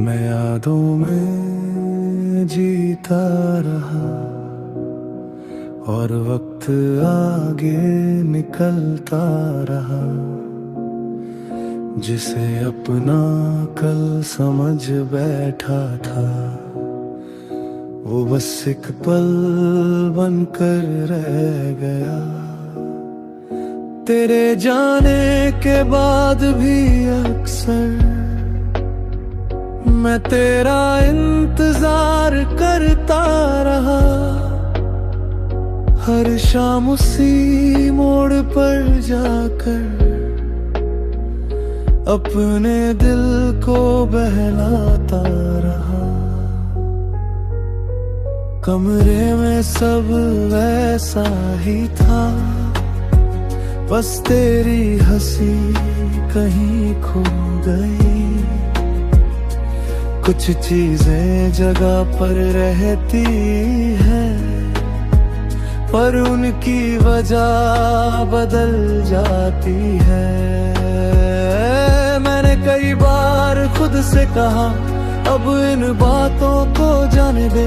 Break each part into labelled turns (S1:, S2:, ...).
S1: मैं यादों में जीता रहा और वक्त आगे निकलता रहा। जिसे अपना कल समझ बैठा था वो बस एक पल बनकर रह गया। तेरे जाने के बाद भी अक्सर मैं तेरा इंतजार करता रहा। हर शाम उसी मोड़ पर जाकर अपने दिल को बहलाता रहा। कमरे में सब वैसा ही था, बस तेरी हंसी कहीं खो गई। कुछ चीजें जगह पर रहती है पर उनकी वजह बदल जाती है। मैंने कई बार खुद से कहा अब इन बातों को जाने दे,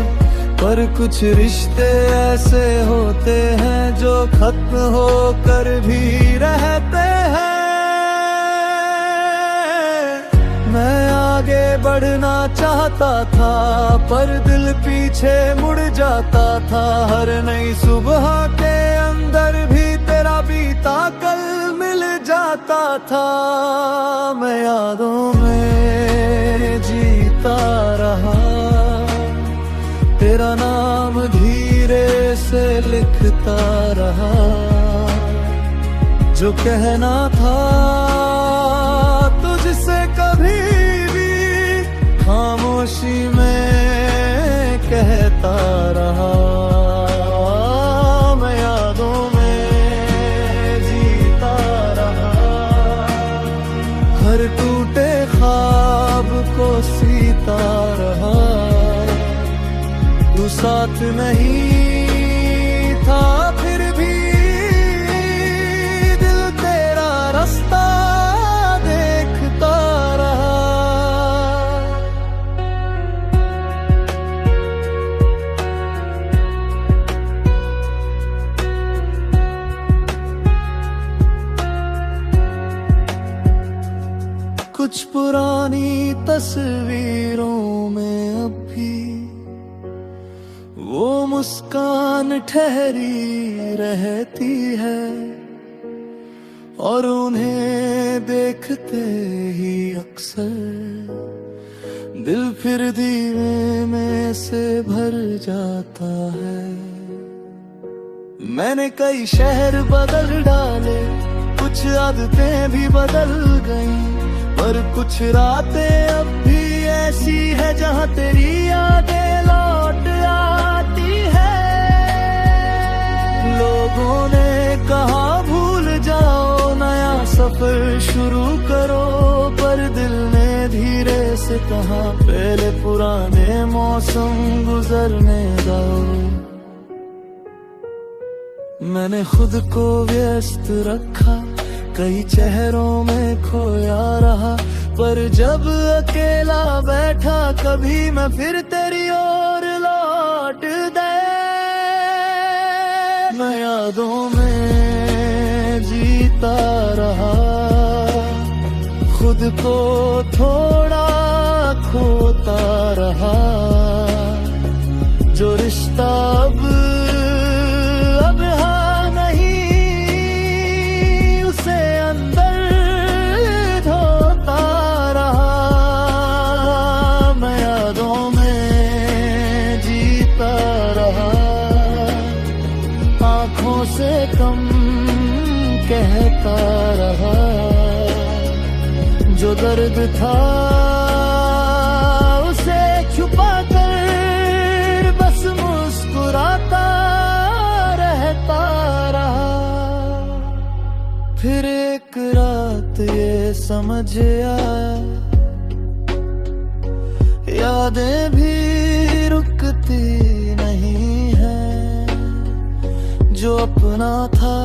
S1: पर कुछ रिश्ते ऐसे होते हैं जो खत्म होकर भी रहते हैं। मैं आगे बढ़ना चाहता था पर दिल पीछे मुड़ जाता था। हर नई सुबह के अंदर भी तेरा बीता कल मिल जाता था। मैं यादों में जीता रहा, तेरा नाम धीरे से लिखता रहा। जो कहना था तुझसे कभी भी खामोशी में कहता रहा। मैं यादों में जीता रहा, हर टूटे ख्वाब को सीता रहा। तू साथ नहीं था फिर भी दिल तेरा रास्ता देखता रहा। कुछ पुरानी तस्वीरों में अब भी वो मुस्कान ठहरी रहती है और उन्हें देखते ही अक्सर दिल फिर धीरे में से भर जाता है। मैंने कई शहर बदल डाले, कुछ आदतें भी बदल गईं, पर कुछ रातें अब भी ऐसी है जहां तेरी यादें लौट आती है। लोगों ने कहा भूल जाओ नया सफर शुरू करो, पर दिल ने धीरे से कहा पहले पुराने मौसम गुजरने दो। मैंने खुद को व्यस्त रखा, कई चेहरों में खोया रहा, पर जब अकेला बैठा कभी मैं फिर तेरी ओर लौट दे। मैं यादों में जीता रहा, खुद को थोड़ा खोता रहा। जो रिश्ता अब से कम कहता रहा। जो दर्द था उसे छुपा कर बस मुस्कुराता रहता रहा। फिर एक रात ये समझ आया यादें भी रुकती नहीं है। जो अपना था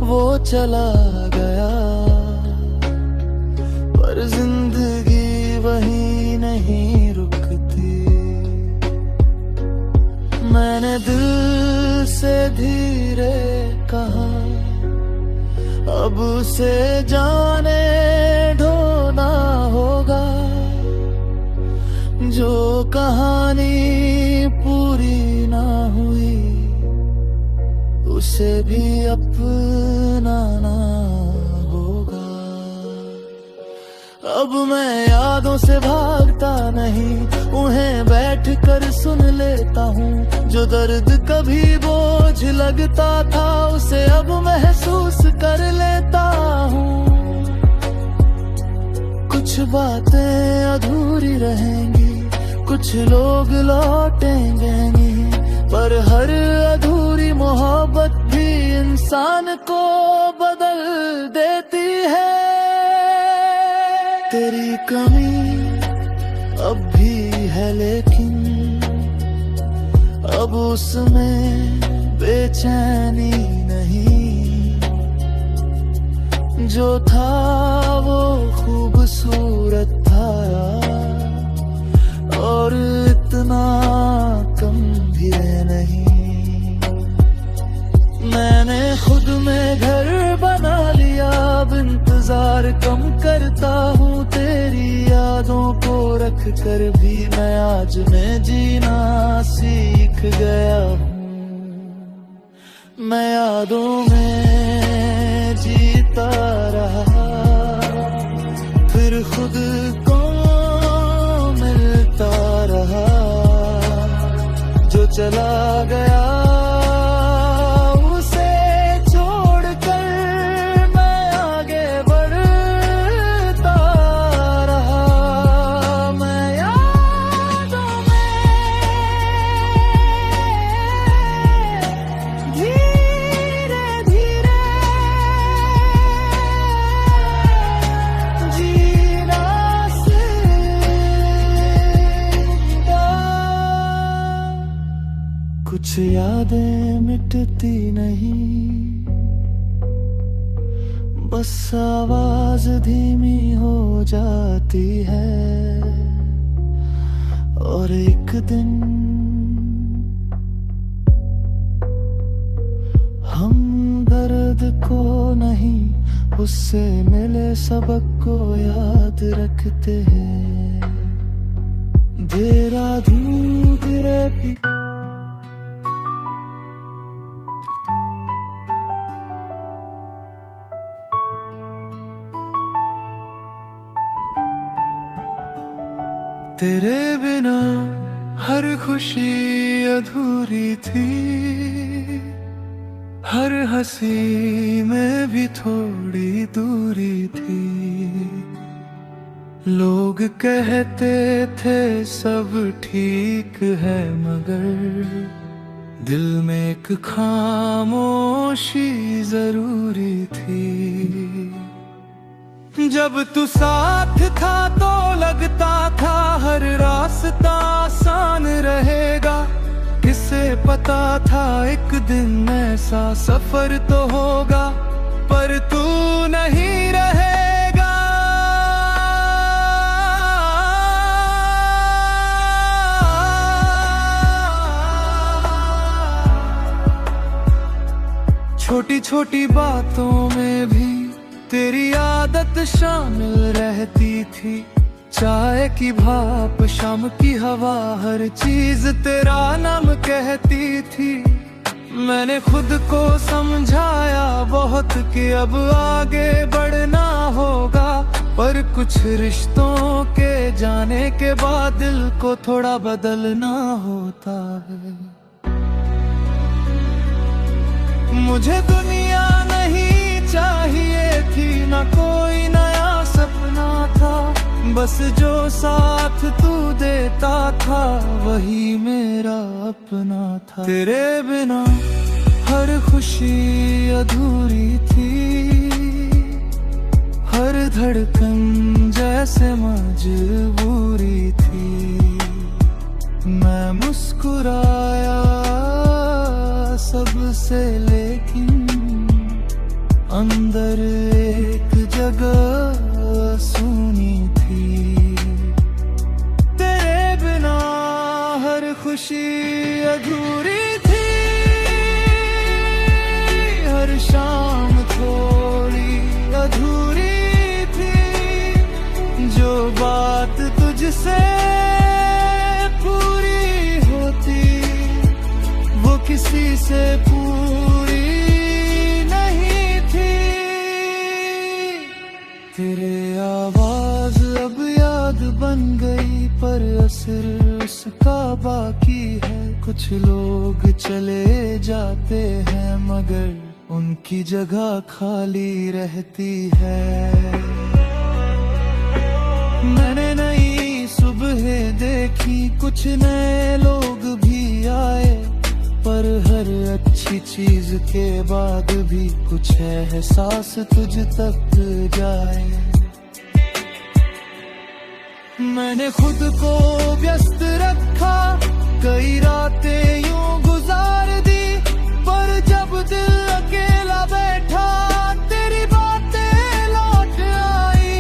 S1: वो चला गया, पर जिंदगी वही नहीं मैंने दिल से धीरे कहा, अब उसे जाने ढोना होगा। जो कहानी पूरी ना हुई उसे भी अपनाना होगा। अब मैं यादों से भागता नहीं, उन्हें बैठ कर सुन लेता हूँ। जो दर्द कभी बोझ लगता था उसे अब महसूस कर लेता हूँ। कुछ बातें अधूरी रहेंगी, कुछ लोग लौटेंगे नहीं, पर हर अधूरी मोहब्बत भी इंसान को बदल देती है। तेरी कमी अब भी है लेकिन अब उसमें बेचैनी नहीं। जो था वो खूबसूरत था और इतना कम भी नहीं। मैंने खुद में घर बना लिया, अब इंतजार कम करता हूँ। तेरी यादों को रख कर भी मैं आज में जीना सीख गया हूँ। मैं यादों में जीता रहा, फिर खुद को मिलता रहा। जो चला गया कुछ यादें मिटती नहीं, बस आवाज धीमी हो जाती है। और एक दिन हम दर्द को नहीं उससे मिले सबक को याद रखते हैं। देहरादून गिरे भी तेरे बिना हर खुशी अधूरी थी, हर हंसी में भी थोड़ी दूरी थी। लोग कहते थे सब ठीक है मगर दिल में एक खामोशी जरूरी थी। जब तू साथ था तो लगता था हर रास्ता आसान रहेगा। किसे पता था एक दिन ऐसा सफर तो होगा, पर तू नहीं रहेगा। छोटी छोटी बातों में भी तेरी आदत शामिल रहती थी। चाय की भाप शाम की हवा हर चीज तेरा नाम कहती थी। मैंने खुद को समझाया बहुत कि अब आगे बढ़ना होगा, पर कुछ रिश्तों के जाने के बाद दिल को थोड़ा बदलना होता है। मुझे दुनिया नहीं चाहिए थी, ना कोई नया सपना था, बस जो साथ तू देता था वही मेरा अपना था। तेरे बिना हर खुशी अधूरी थी, हर धड़कन जैसे मजबूरी थी। मैं मुस्कुराया सबसे लेकिन अंदर एक जगह सुनी थी। तेरे बिना हर खुशी अधूरी थी, हर शाम थोड़ी अधूरी थी, जो बात तुझसे पूरी होती वो किसी से पूरी नहीं थी। तेरे आवाज अब याद बन गई, पर असर उसका बाकी है। कुछ लोग चले जाते हैं मगर उनकी जगह खाली रहती है। मैंने नई सुबह देखी, कुछ नए लोग भी आए, पर हर अच्छी चीज के बाद भी कुछ एहसास तुझ तक जाए। मैंने खुद को व्यस्त रखा, कई रातें यूं गुजार दी, पर जब दिल अकेला बैठा तेरी बातें लौट आई।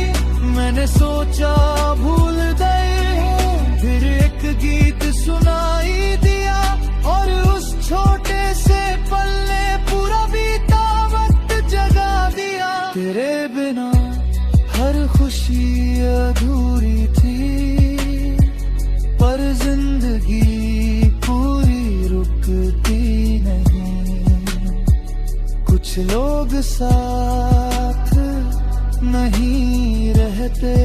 S1: मैंने सोचा भूल गए हो, फिर एक गीत सुनाई दिया, और उस छोटे से पल ने पूरा बीता वक्त जगा दिया। तेरे बिना हर खुशी अधूरी थी, पर जिंदगी पूरी रुकती नहीं। कुछ लोग साथ नहीं रहते,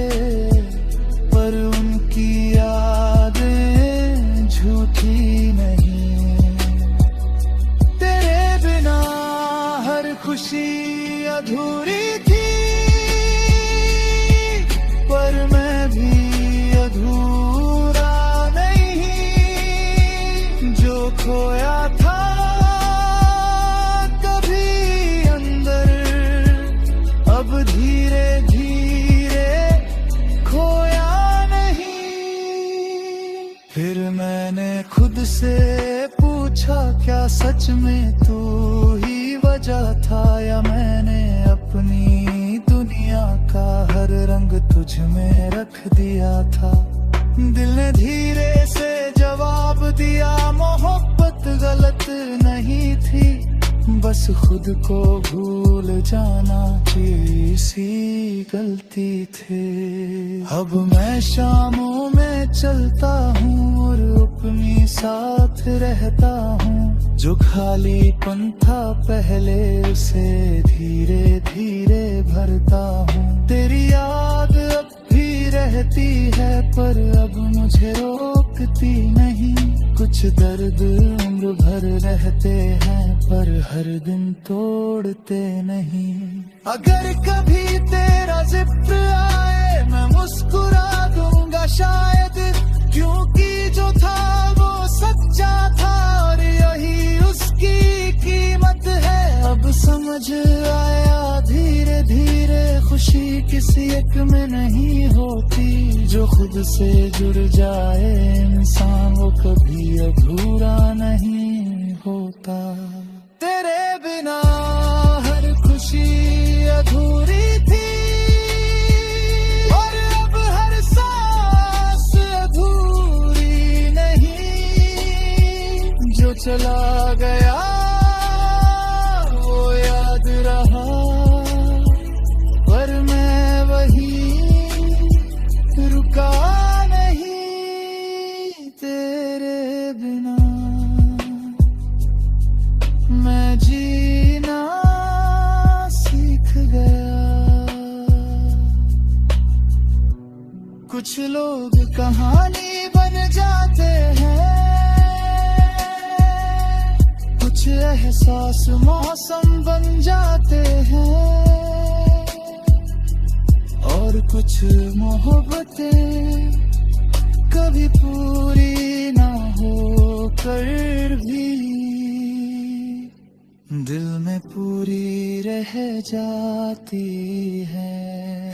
S1: पर उनकी यादें झूठी नहीं। तेरे बिना हर खुशी अधूरी थी, पर मैं भी अधूरा नहीं, जो खोया था कभी अंदर, अब धीरे धीरे खोया नहीं। फिर मैंने खुद से पूछा, क्या सच में तू ही वजह था, या मैंने अपनी दुनिया का हर रंग तुझ में रख दिया था। दिल ने धीरे से जवाब दिया, मोहब्बत गलत नहीं थी, बस खुद को भूल जाना किसी गलती थे। अब मैं शामों में चलता हूँ और अपनी साथ रहता हूँ, जो खालीपन था पहले उसे धीरे धीरे भरता हूँ। तेरी याद अब भी रहती है, पर अब मुझे रोकती नहीं। कुछ दर्द उम्र भर रहते हैं, पर हर दिन तोड़ते नहीं। अगर कभी तेरा जिक्र आए मैं मुस्कुरा दूंगा शायद, क्योंकि जो था वो सच्चा था, और यही उसकी कीमत है। अब समझ आया धीरे धीरे, खुशी किसी एक में नहीं होती, जो खुद से जुड़ जाए इंसान वो कभी अधूरा नहीं होता। तेरे बिना हर खुशी अधूरी थी, और अब हर सांस अधूरी नहीं, जो चला गया वो याद रहा, पर मैं वही रुका नहीं। तेरे बिना मैं जीना सीख गया। कुछ लोग कहानी बन जाते हैं, कुछ एहसास मौसम बन जाते हैं, और कुछ मोहब्बतें कभी पूरी ना हो कर भी दिल में पूरी रह जाती है।